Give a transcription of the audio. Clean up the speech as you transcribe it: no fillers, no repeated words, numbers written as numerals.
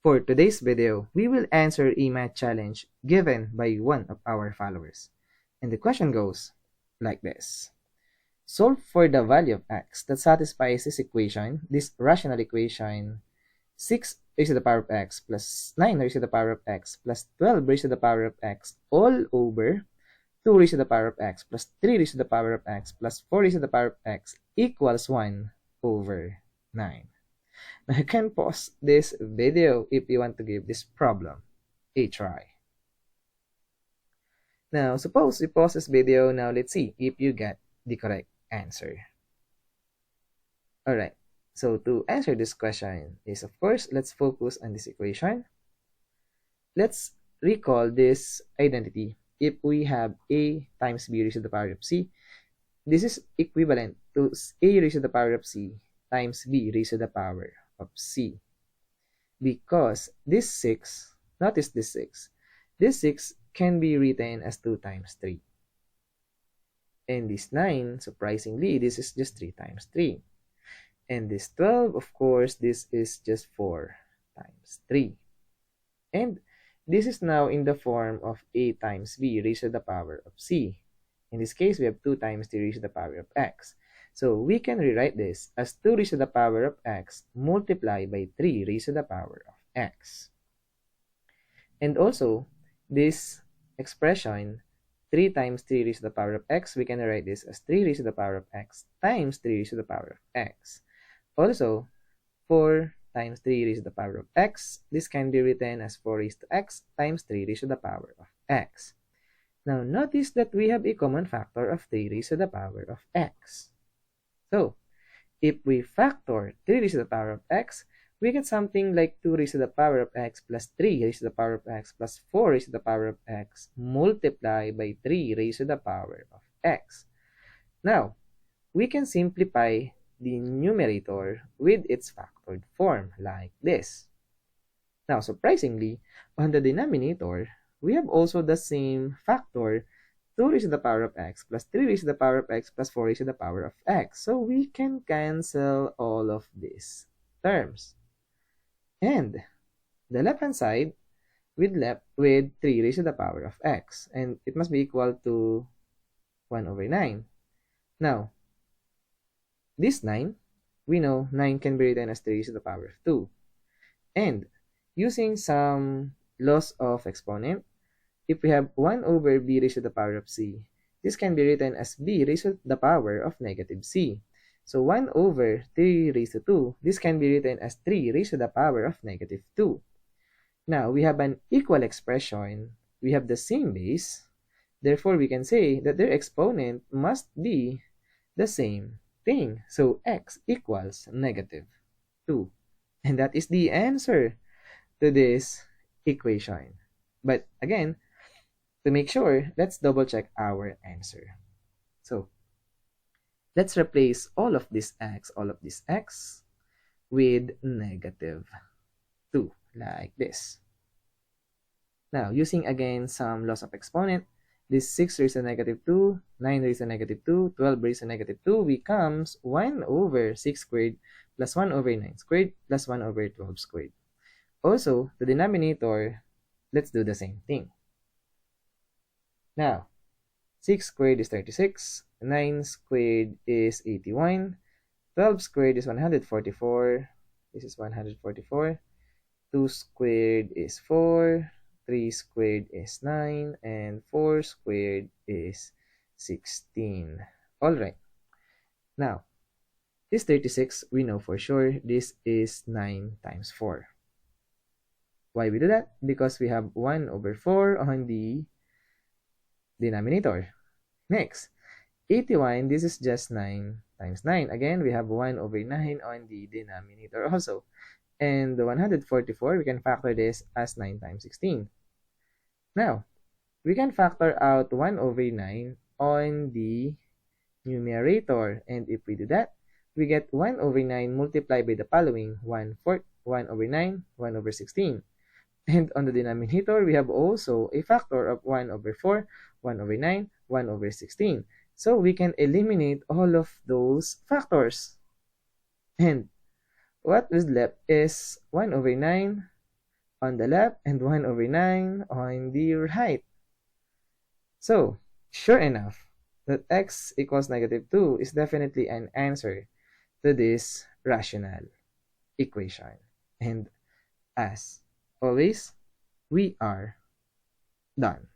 For today's video, we will answer a math challenge given by one of our followers. And the question goes like this. Solve for the value of x that satisfies this equation, this rational equation, 6 raised to the power of x plus 9 raised to the power of x plus 12 raised to the power of x all over 2 raised to the power of x plus 3 raised to the power of x plus 4 raised to the power of x equals 1 over 9. Now you can pause this video if you want to give this problem a try. Now suppose you pause this video. Now let's see if you get the correct answer. Alright, so to answer this question is, of course, let's focus on this equation. Let's recall this identity. If we have a times b raised to the power of c, this is equivalent to a raised to the power of c times b raised to the power of c, because this 6, notice this 6 can be written as 2 times 3, and this 9, surprisingly, this is just 3 times 3, and this 12, of course, this is just 4 times 3, and this is now in the form of a times b raised to the power of c. In this case, we have 2 times 3 raised to the power of x. So we can rewrite this as 2 raised to the power of x multiplied by 3 raised to the power of x. And also, this expression, 3 times 3 raised to the power of x, we can write this as 3 raised to the power of x times 3 raised to the power of x. Also, 4 times 3 raised to the power of x, this can be written as 4 raised to x times 3 raised to the power of x. Now, notice that we have a common factor of 3 raised to the power of x. So, if we factor 3 raised to the power of x, we get something like 2 raised to the power of x plus 3 raised to the power of x plus 4 raised to the power of x multiplied by 3 raised to the power of x. Now, we can simplify the numerator with its factored form like this. Now, surprisingly, on the denominator, we have also the same factor, 2 raised to the power of x plus 3 raised to the power of x plus 4 raised to the power of x. So we can cancel all of these terms. And the left-hand side with 3 raised to the power of x. And it must be equal to 1 over 9. Now, this 9, we know 9 can be written as 3 raised to the power of 2. And using some laws of exponent, if we have 1 over b raised to the power of c, this can be written as b raised to the power of negative c. So 1 over 3 raised to 2, this can be written as 3 raised to the power of negative 2. Now, we have an equal expression. We have the same base. Therefore, we can say that their exponent must be the same thing. So x equals negative 2. And that is the answer to this equation. But again, to make sure, let's double check our answer. So let's replace all of this x with negative 2 like this. Now, using again some laws of exponent, this 6 raised to negative 2, 9 raised to negative 2, 12 raised to negative 2 becomes 1 over 6 squared plus 1 over 9 squared plus 1 over 12 squared. Also, the denominator, let's do the same thing. Now, 6 squared is 36, 9 squared is 81, 12 squared is 144, this is 144, 2 squared is 4, 3 squared is 9, and 4 squared is 16. Alright. Now, this 36, we know for sure this is 9 times 4. Why we do that? Because we have 1 over 4 on the denominator. Next, 81, this is just 9 times 9. Again, we have 1 over 9 on the denominator also. And the 144, we can factor this as 9 times 16. Now, we can factor out 1 over 9 on the numerator. And if we do that, we get 1 over 9 multiplied by the following 1/4, 1 over 9, 1 over 16. And on the denominator, we have also a factor of 1 over 4, 1 over 9, 1 over 16. So we can eliminate all of those factors. And what is left is 1 over 9 on the left and 1 over 9 on the right. So, sure enough, that x equals negative 2 is definitely an answer to this rational equation. And as always, we are done.